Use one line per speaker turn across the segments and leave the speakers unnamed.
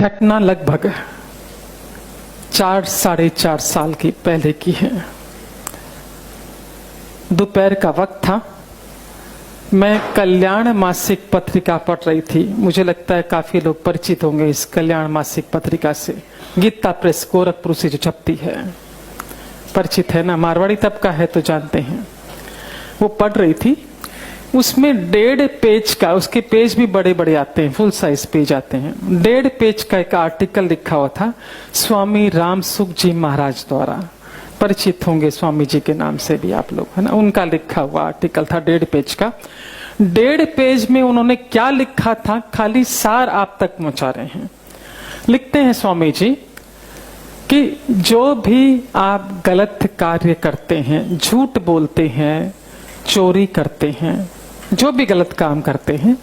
घटना लगभग 4-4.5 साल की पहले की है। दोपहर का वक्त था। मैं कल्याण मासिक पत्रिका पढ़ रही थी। मुझे लगता है काफी लोग परिचित होंगे इस कल्याण मासिक पत्रिका से। गीता प्रेस गोरखपुर से जो छपती है, परिचित है ना, मारवाड़ी तबका है तो जानते हैं। वो पढ़ रही थी। उसमें 1.5 पेज का, उसके पेज भी बड़े बड़े आते हैं, फुल साइज पेज आते हैं। 1.5 पेज का एक आर्टिकल लिखा हुआ था स्वामी रामसुख जी महाराज द्वारा। परिचित होंगे स्वामी जी के नाम से भी आप लोग, है ना। उनका लिखा हुआ आर्टिकल था 1.5 पेज का। 1.5 पेज में उन्होंने क्या लिखा था, खाली सार आप तक पहुंचा रहे हैं। लिखते हैं स्वामी जी कि जो भी आप गलत कार्य करते हैं, झूठ बोलते हैं, चोरी करते हैं, जो भी गलत काम करते हैं,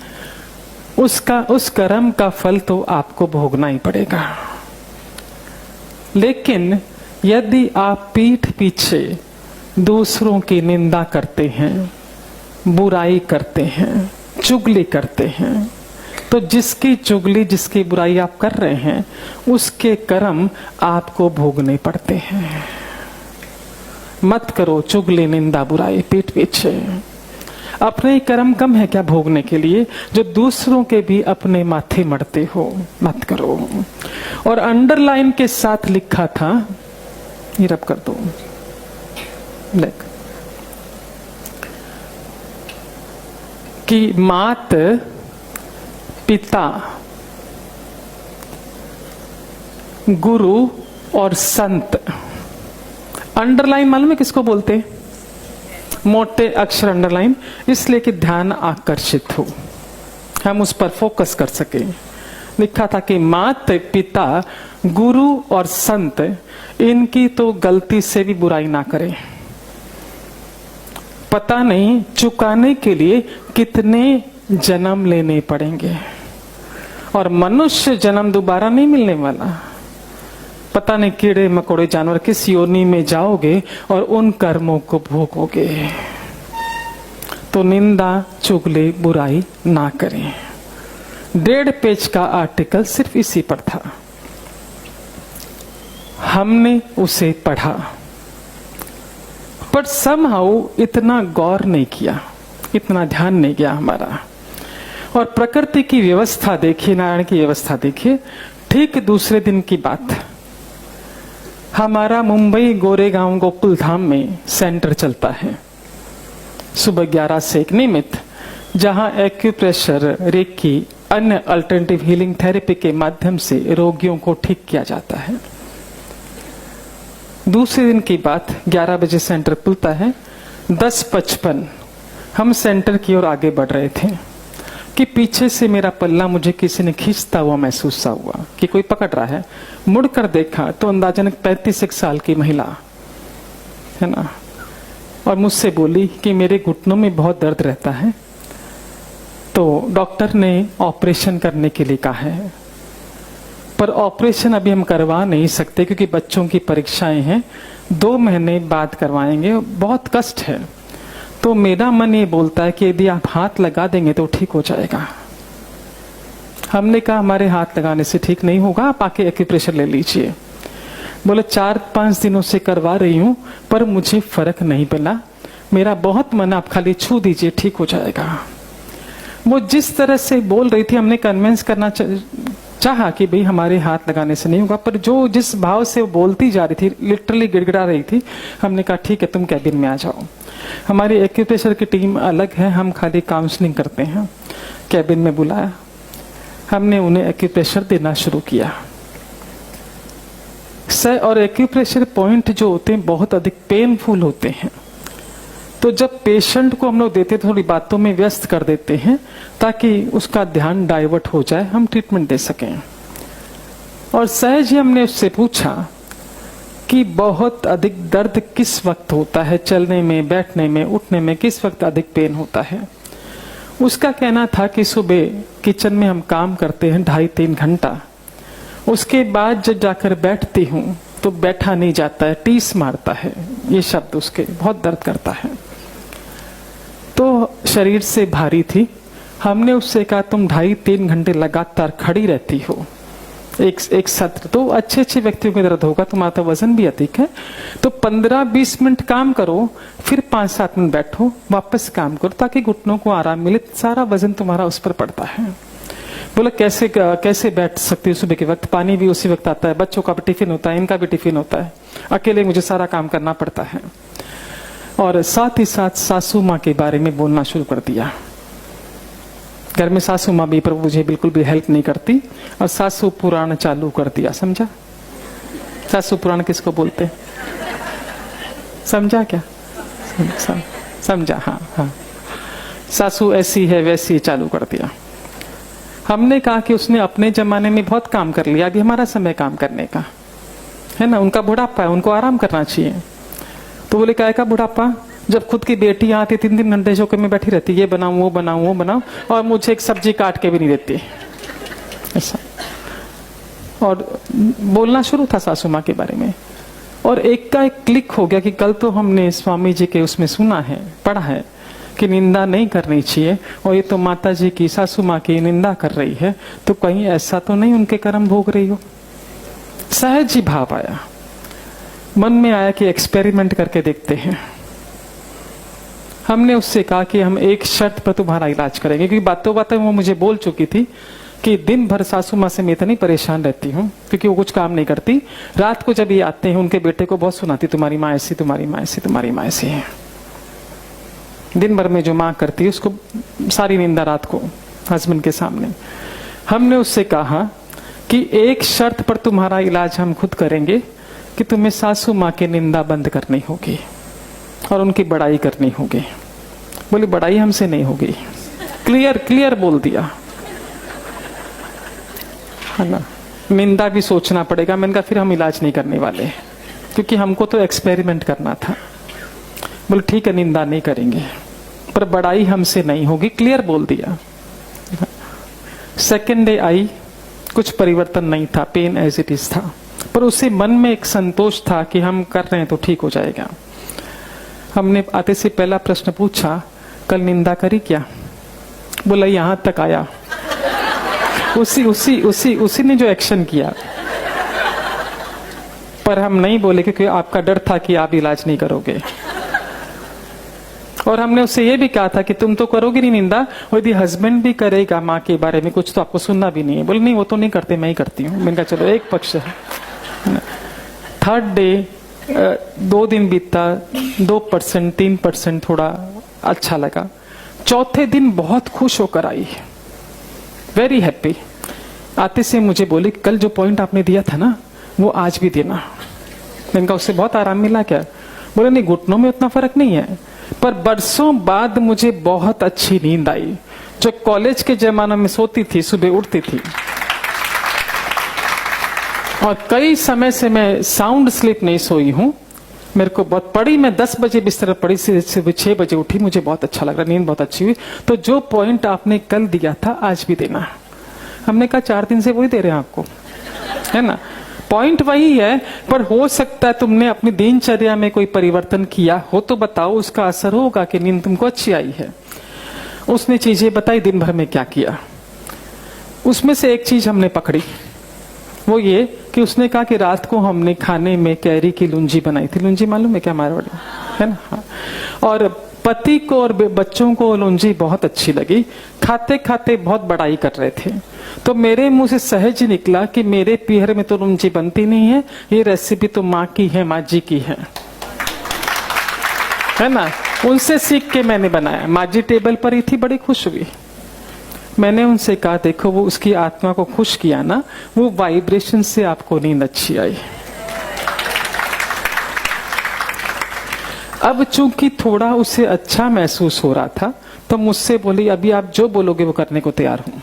उस कर्म का फल तो आपको भोगना ही पड़ेगा। लेकिन यदि आप पीठ पीछे दूसरों की निंदा करते हैं, बुराई करते हैं, चुगली करते हैं, तो जिसकी चुगली, जिसकी बुराई आप कर रहे हैं, उसके कर्म आपको भोगने पड़ते हैं। मत करो चुगली, निंदा, बुराई पीठ पीछे। अपने ही कर्म कम है क्या भोगने के लिए, जो दूसरों के भी अपने माथे मढ़ते हो, मत करो। और अंडरलाइन के साथ लिखा था, ये रब कर दो, देख, कि मात, पिता, गुरु और संत। अंडरलाइन मालूम है किसको बोलते? मोटे अक्षर अंडरलाइन, इसलिए कि ध्यान आकर्षित हो, हम उस पर फोकस कर सके। लिखा था कि माता, पिता, गुरु और संत, इनकी तो गलती से भी बुराई ना करें। पता नहीं चुकाने के लिए कितने जन्म लेने पड़ेंगे, और मनुष्य जन्म दोबारा नहीं मिलने वाला। पता नहीं कीड़े मकोड़े जानवर किस योनि में जाओगे और उन कर्मों को भोगोगे। तो निंदा, चुगली, बुराई ना करें। 1.5 पेज का आर्टिकल सिर्फ इसी पर था। हमने उसे पढ़ा, पर समहाउ इतना गौर नहीं किया, इतना ध्यान नहीं गया हमारा। और प्रकृति की व्यवस्था देखिए, नारायण की व्यवस्था देखिए। ठीक दूसरे दिन की बात, हमारा मुंबई गोरेगांव गोकुल धाम में सेंटर चलता है सुबह 11 से एक नियमित, जहां एक्यूप्रेशर, रेकी, अन्य अल्टरनेटिव हीलिंग थेरेपी के माध्यम से रोगियों को ठीक किया जाता है। दूसरे दिन की बात, 11 बजे सेंटर खुलता है। 10:55 हम सेंटर की ओर आगे बढ़ रहे थे कि पीछे से मेरा पल्ला मुझे किसी ने खींचता हुआ महसूस हुआ कि कोई पकड़ रहा है। मुड़कर देखा तो अंदाजन 35 साल की महिला है ना, और मुझसे बोली कि मेरे घुटनों में बहुत दर्द रहता है, तो डॉक्टर ने ऑपरेशन करने के लिए कहा है, पर ऑपरेशन अभी हम करवा नहीं सकते क्योंकि बच्चों की परीक्षाएं हैं, 2 महीने बाद करवाएंगे, बहुत कष्ट है। तो मेरा मन ये बोलता है कि यदि आप हाथ लगा देंगे तो ठीक हो जाएगा। हमने कहा हमारे हाथ लगाने से ठीक नहीं होगा, आप आके एक्यूप्रेशर ले लीजिए। बोले 4-5 दिनों से करवा रही हूं पर मुझे फर्क नहीं मिला, मेरा बहुत मन, आप खाली छू दीजिए, ठीक हो जाएगा। वो जिस तरह से बोल रही थी, हमने कन्विंस करना चाहा कि भाई हमारे हाथ लगाने से नहीं होगा, पर जो जिस भाव से वो बोलती जा रही थी, लिटरली गिड़गिड़ा रही थी, हमने कहा ठीक है तुम कैबिन में आ जाओ। हमारी एक्यूप्रेशर की टीम अलग है, हम खाली काउंसलिंग करते हैं। कैबिन में बुलाया, हमने उन्हें एक्यूप्रेशर देना शुरू किया। और एक्यूप्रेशर पॉइंट जो होते हैं बहुत अधिक पेनफुल होते हैं, तो जब पेशेंट को हम लोग देते थोड़ी बातों में व्यस्त कर देते हैं ताकि उसका ध्यान डाइवर्ट हो जाए, हम ट्रीटमेंट दे सकें। और सहज ही हमने उससे पूछा कि बहुत अधिक दर्द किस वक्त होता है, चलने में, बैठने में, उठने में किस वक्त अधिक पेन होता है। उसका कहना था कि सुबह किचन में हम काम करते हैं 2.5-3 घंटा, उसके बाद जब जाकर बैठती हूँ तो बैठा नहीं जाता है, टीस मारता है, ये शब्द उसके, बहुत दर्द करता है। तो शरीर से भारी थी। हमने उससे कहा तुम 2.5-3 घंटे लगातार खड़ी रहती हो, एक सत्र, तो अच्छे अच्छे व्यक्तियों को दर्द होगा, तुम्हारा तो वजन भी अधिक है, तो 15-20 मिनट काम करो, फिर 5-7 मिनट बैठो, वापस काम करो, ताकि घुटनों को आराम मिले, सारा वजन तुम्हारा उस पर पड़ता है। बोला कैसे बैठ सकती हूँ सुबह के वक्त, पानी भी उसी वक्त आता है, बच्चों का भी टिफिन होता है, इनका भी टिफिन होता है, अकेले मुझे सारा काम करना पड़ता है। और साथ ही साथ सासू माँ के बारे में बोलना शुरू कर दिया। घर में सासू माँ भी पर मुझे बिल्कुल भी हेल्प नहीं करती, और सासू पुराण चालू कर दिया। समझा? सासू पुराण किसको बोलते? समझा क्या? समझा? हाँ हाँ, सासू ऐसी है वैसी चालू कर दिया। हमने कहा कि उसने अपने जमाने में बहुत काम कर लिया, अभी हमारा समय काम करने का है ना, उनका बुढ़ापा है, उनको आराम करना चाहिए। तो बोले क्या का बुढ़ापा, जब खुद की बेटी आती 3-3 घंटे चौके में बैठी रहती, ये बनाऊं वो बनाऊं वो बनाऊं, और मुझे एक सब्जी काट के भी नहीं देती ऐसा। और बोलना शुरू था सासू माँ के बारे में, और एक का एक क्लिक हो गया कि कल तो हमने स्वामी जी के उसमें सुना है, पढ़ा है कि निंदा नहीं करनी चाहिए, और ये तो माता जी की, सासू माँ की निंदा कर रही है, तो कहीं ऐसा तो नहीं उनके कर्म भोग रही हो। सहज ही भाव आया, मन में आया कि एक्सपेरिमेंट करके देखते हैं। हमने उससे कहा कि हम एक शर्त पर तुम्हारा इलाज करेंगे, क्योंकि बातों बातों वो मुझे बोल चुकी थी कि दिन भर सासू माँ से मैं इतनी परेशान रहती हूँ, क्योंकि वो कुछ काम नहीं करती। रात को जब ये आते हैं उनके बेटे को बहुत सुनाती, तुम्हारी माँ ऐसी, तुम्हारी माँ ऐसी, तुम्हारी माँ ऐसी है। दिन भर में जो माँ करती है उसको सारी निंदा रात को हस्बैंड के सामने। हमने उससे कहा कि एक शर्त पर तुम्हारा इलाज हम खुद करेंगे कि तुम्हें सासू माँ की निंदा बंद करनी होगी और उनकी बड़ाई करनी होगी। बोली बड़ाई हमसे नहीं होगी, क्लियर बोल दिया है ना, निंदा भी सोचना पड़ेगा। मैंने कहा फिर हम इलाज नहीं करने वाले, क्योंकि हमको तो एक्सपेरिमेंट करना था। बोले ठीक है, निंदा नहीं करेंगे, पर बड़ाई हमसे नहीं होगी, क्लियर बोल दिया। सेकेंड डे आई, कुछ परिवर्तन नहीं था, पेन एज इट इज था, पर उसे मन में एक संतोष था कि हम कर रहे हैं तो ठीक हो जाएगा। हमने आते से पहला प्रश्न पूछा, कल निंदा करी क्या? बोला यहां तक आया। उसी ने जो एक्शन किया, पर हम नहीं बोले क्योंकि आपका डर था कि आप इलाज नहीं करोगे। और हमने उससे ये भी कहा था कि तुम तो करोगे नहीं निंदा, और यदि हस्बैंड भी करेगा माँ के बारे में कुछ तो आपको सुनना भी नहीं है। बोले नहीं वो तो नहीं करते, मैं ही करती हूँ। मैंने कहा चलो एक पक्ष है। थर्ड डे 2 दिन बीता, 2% 3% थोड़ा अच्छा लगा। चौथे दिन बहुत खुश होकर आई, वेरी हैप्पी। आते से मुझे बोली कल जो पॉइंट आपने दिया था ना वो आज भी देना। मैंने कहा उससे बहुत आराम मिला क्या? बोले नहीं, घुटनों में उतना फर्क नहीं है, पर बरसों बाद मुझे बहुत अच्छी नींद आई। जो कॉलेज के जमाने में सोती थी, सुबह उठती थी, और कई समय से मैं साउंड स्लीप नहीं सोई हूं। मेरे को बहुत पड़ी, मैं 10 बजे बिस्तर पड़ी, से 6 बजे उठी, मुझे बहुत अच्छा लग रहा, नींद बहुत अच्छी हुई। तो जो पॉइंट आपने कल दिया था आज भी देना। हमने कहा 4 दिन से वही दे रहे हैं आपको, है ना, पॉइंट वही है, पर हो सकता है तुमने अपनी दिनचर्या में कोई परिवर्तन किया हो तो बताओ, उसका असर होगा कि नींद तुमको अच्छी आई है। उसने चीजें बताई दिन भर में क्या किया। उसमें से एक चीज हमने पकड़ी, वो ये कि उसने कहा कि रात को हमने खाने में कैरी की लुंजी बनाई थी। लुंजी मालूम है क्या मारवाड़ी, है ना? हाँ। और पति को और बच्चों को लुंजी बहुत अच्छी लगी, खाते खाते बहुत बड़ाई कर रहे थे। तो मेरे मुंह से सहज निकला कि मेरे पीहर में तो लुंजी बनती नहीं है, ये रेसिपी तो माँ की है, माँ जी की है ना। उनसे सीख के मैंने बनाया। माँ जी टेबल पर ही थी, बड़ी खुश हुई। मैंने उनसे कहा देखो वो उसकी आत्मा को खुश किया ना, वो वाइब्रेशन से आपको नींद अच्छी आई। अब चूंकि थोड़ा उसे अच्छा महसूस हो रहा था तो मुझसे बोली अभी आप जो बोलोगे वो करने को तैयार हूं,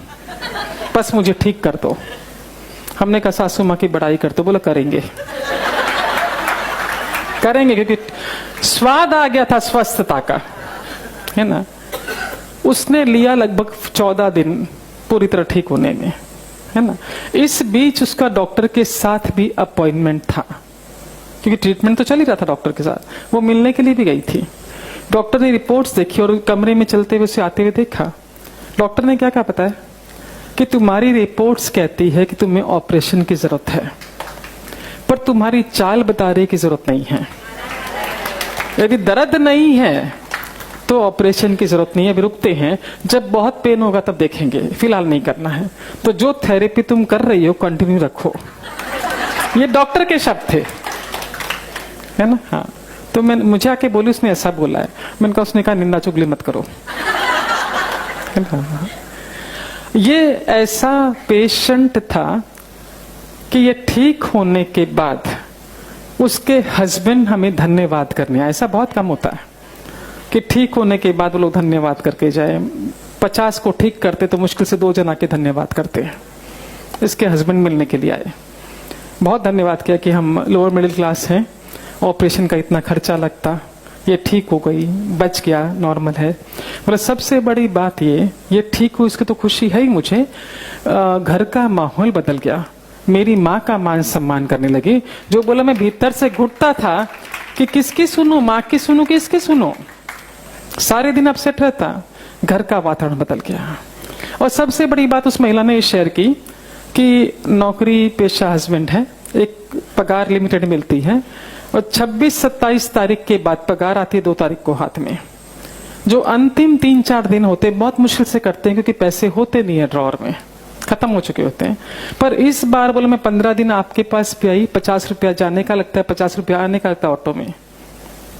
बस मुझे ठीक कर दो। हमने कहा सासू माँ की बड़ाई कर दो। बोला करेंगे क्योंकि स्वाद आ गया था स्वस्थता का, है ना। उसने लिया लगभग 14 दिन पूरी तरह ठीक होने में, है ना। इस बीच उसका डॉक्टर के साथ भी अपॉइंटमेंट था, क्योंकि ट्रीटमेंट तो चल ही रहा था डॉक्टर के साथ। वो मिलने के लिए भी गई थी। डॉक्टर ने रिपोर्ट्स देखी और कमरे में चलते हुए उसे आते हुए देखा। डॉक्टर ने क्या कहा पता है? कि तुम्हारी रिपोर्ट्स कहती है कि तुम्हें ऑपरेशन की जरूरत है, पर तुम्हारी चाल बता रही की जरूरत नहीं है। यदि दर्द नहीं है तो ऑपरेशन की जरूरत नहीं है, अभी रुकते हैं, जब बहुत पेन होगा तब देखेंगे, फिलहाल नहीं करना है। तो जो थेरेपी तुम कर रही हो कंटिन्यू रखो। ये डॉक्टर के शब्द थे, है ना? हाँ, तो मैं मुझे आके बोली, उसने ऐसा बोला है। मैंने कहा, उसने कहा निंदा चुगली मत करो। ये ऐसा पेशेंट था कि ये ठीक होने के बाद उसके हस्बैंड हमें धन्यवाद करने आए। ऐसा बहुत कम होता है कि ठीक होने के बाद वो लोग धन्यवाद करके जाए। 50 को ठीक करते तो मुश्किल से 2 जन आके धन्यवाद करते हैं। इसके हस्बैंड मिलने के लिए आए, बहुत धन्यवाद किया कि हम लोअर मिडिल क्लास हैं, ऑपरेशन का इतना खर्चा लगता, ये ठीक हो गई, बच गया, नॉर्मल है। मतलब सबसे बड़ी बात ये ठीक हुई, इसकी तो खुशी है ही मुझे। घर का माहौल बदल गया, मेरी माँ का मान सम्मान करने लगी। जो बोला मैं भीतर से घुटता था कि किसकी सुनूं, माँ की सुनूं कि इसकी सुनूं, सारे दिन अपसेट रहता। घर का वातावरण बदल गया। और सबसे बड़ी बात उस महिला ने ये शेयर की कि नौकरी पेशा हस्बैंड है, एक पगार लिमिटेड मिलती है, और 26-27 तारीख के बाद पगार आती है 2 तारीख को हाथ में। जो अंतिम 3-4 दिन होते बहुत मुश्किल से करते हैं, क्योंकि पैसे होते नहीं है ड्रॉर में, खत्म हो चुके होते हैं। पर इस बार बोले मैं 15 दिन आपके पास भी आई, 50 रुपया जाने का लगता है, 50 रुपया आने का लगता है ऑटो में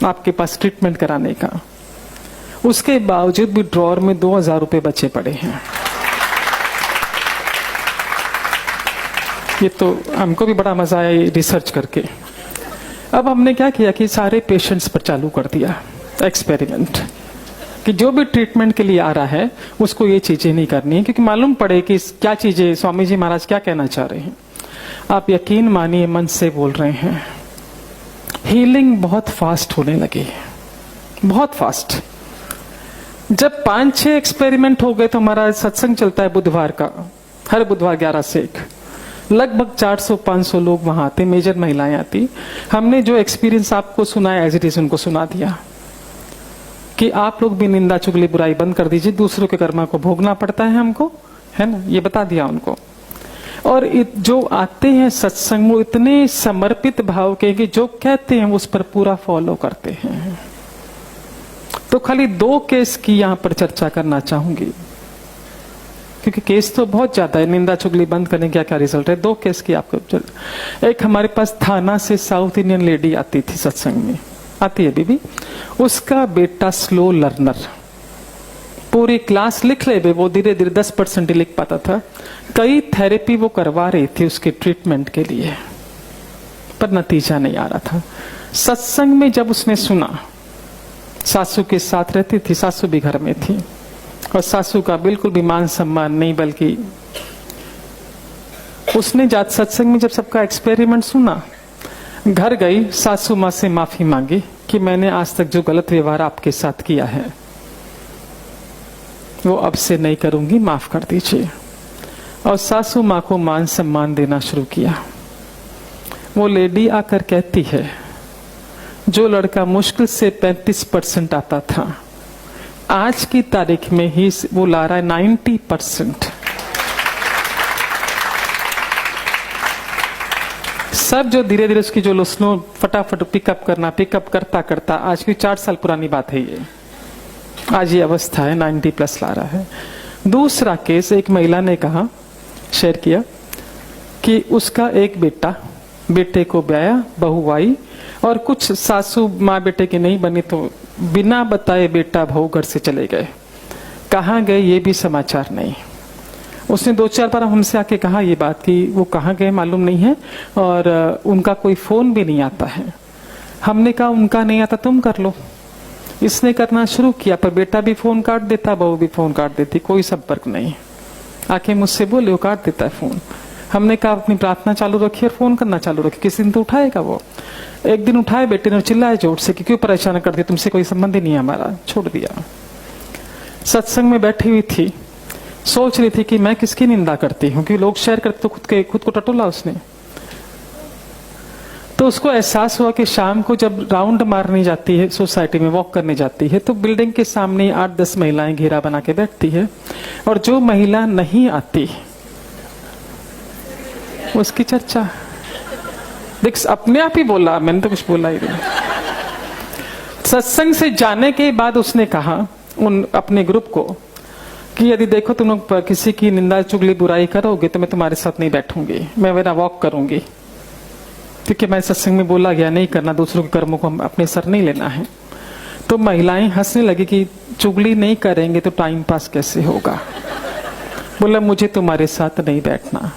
आपके पास ट्रीटमेंट कराने का। उसके बावजूद भी ड्रॉर में 2000 रुपये बचे पड़े हैं। ये तो हमको भी बड़ा मजा आया रिसर्च करके। अब हमने क्या किया कि सारे पेशेंट्स पर चालू कर दिया एक्सपेरिमेंट कि जो भी ट्रीटमेंट के लिए आ रहा है उसको ये चीजें नहीं करनी है, क्योंकि मालूम पड़े कि क्या चीजें स्वामी जी महाराज क्या कहना चाह रहे हैं। आप यकीन मानिए, मन से बोल रहे हैं, हीलिंग बहुत फास्ट होने लगी, बहुत फास्ट। जब 5-6 एक्सपेरिमेंट हो गए तो हमारा सत्संग चलता है बुधवार का, हर बुधवार 11 से 1, लगभग 400-500 लोग वहां आते, मेजर महिलाएं आती। हमने जो एक्सपीरियंस आपको सुनाया एज इट इज उनको सुना दिया कि आप लोग भी निंदा चुगली बुराई बंद कर दीजिए, दूसरों के कर्मा को भोगना पड़ता है हमको, है ना, ये बता दिया उनको। और जो आते हैं सत्संग वो इतने समर्पित भाव के कि जो कहते हैं उस पर पूरा फॉलो करते हैं। तो खाली 2 केस की यहां पर चर्चा करना चाहूंगी, क्योंकि केस तो बहुत ज्यादा है। निंदा चुगली बंद करने का क्या रिजल्ट है, 2 केस की आपको। एक हमारे पास थाना से साउथ इंडियन लेडी आती थी सत्संग में, आती है बीबी। उसका बेटा स्लो लर्नर, पूरी क्लास लिख ले, वो धीरे धीरे 10% लिख पाता था। कई थेरेपी वो करवा रही थी उसके ट्रीटमेंट के लिए, पर नतीजा नहीं आ रहा था। सत्संग में जब उसने सुना, सासू के साथ रहती थी, सासू भी घर में थी, और सासू का बिल्कुल भी मान सम्मान नहीं, बल्कि उसने जात सत्संग में जब सबका एक्सपेरिमेंट सुना, घर गई, सासू माँ से माफी मांगी कि मैंने आज तक जो गलत व्यवहार आपके साथ किया है वो अब से नहीं करूंगी, माफ कर दीजिए। और सासू माँ को मान सम्मान देना शुरू किया। वो लेडी आकर कहती है, जो लड़का मुश्किल से 35% आता था, आज की तारीख में ही वो ला रहा है 90%। सब जो धीरे धीरे उसकी जो लुस्नो फटाफट पिकअप करता करता आज की 4 साल पुरानी बात है ये, आज ये अवस्था है, 90+ ला रहा है। दूसरा केस, एक महिला ने कहा, शेयर किया कि उसका एक बेटे को ब्याया, बहू आई, और कुछ सासू माँ बेटे की नहीं बनी तो बिना बताए बेटा बहू घर से चले गए। कहाँ गए ये भी समाचार नहीं। उसने 2-4 बार हमसे आके कहा ये बात कि वो कहाँ गए मालूम नहीं है, और उनका कोई फोन भी नहीं आता है। हमने कहा उनका नहीं आता तुम कर लो। इसने करना शुरू किया, पर बेटा भी फोन काट देता, बहू भी फोन काट देती, कोई संपर्क नहीं। आके मुझसे बोले वो काट देता है फोन। हमने कहा अपनी प्रार्थना चालू रखिए और फोन करना चालू रखिए, किसी दिन तो उठाएगा वो। एक दिन उठाए, बेटे ने चिल्लाया जोर से कि क्यों परेशान कर दिया, तुमसे कोई संबंध ही नहीं है हमारा, छोड़ दिया। सत्संग में बैठी हुई थी, सोच रही थी कि मैं किसकी निंदा करती हूँ, क्योंकि लोग शेयर करते तो खुद को टटोला उसने। तो उसको एहसास हुआ कि शाम को जब राउंड मारने जाती है, सोसाइटी में वॉक करने जाती है, तो बिल्डिंग के सामने 8-10 महिलाएं घेरा बना के बैठती है, और जो महिला नहीं आती उसकी चर्चा। देख अपने आप ही बोला, मैंने तो कुछ बोला ही नहीं। सत्संग से जाने के बाद उसने कहा उन अपने ग्रुप को कि यदि देखो तुम लोग किसी की निंदा चुगली बुराई करोगे तो मैं तुम्हारे साथ नहीं बैठूंगी, मैं मेरा वॉक करूंगी, क्योंकि मैं सत्संग में बोला गया नहीं करना, दूसरों के कर्मों को अपने सर नहीं लेना है। तो महिलाएं हंसने लगी कि चुगली नहीं करेंगे तो टाइम पास कैसे होगा। बोला मुझे तुम्हारे साथ नहीं बैठना।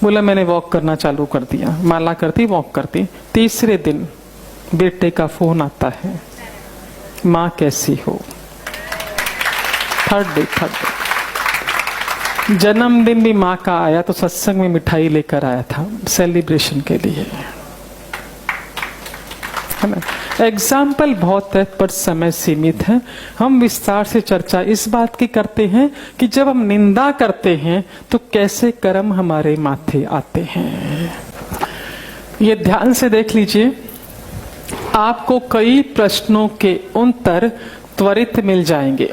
बोला मैंने वॉक करना चालू कर दिया, माला करती वॉक करती। तीसरे दिन बेटे का फोन आता है, माँ कैसी हो। थर्ड डे जन्मदिन भी माँ का आया तो सत्संग में मिठाई लेकर आया था सेलिब्रेशन के लिए, है ना। एग्जाम्पल बहुत है पर समय सीमित है। हम विस्तार से चर्चा इस बात की करते हैं कि जब हम निंदा करते हैं तो कैसे कर्म हमारे माथे आते हैं। ये ध्यान से देख लीजिए, आपको कई प्रश्नों के उत्तर त्वरित मिल जाएंगे।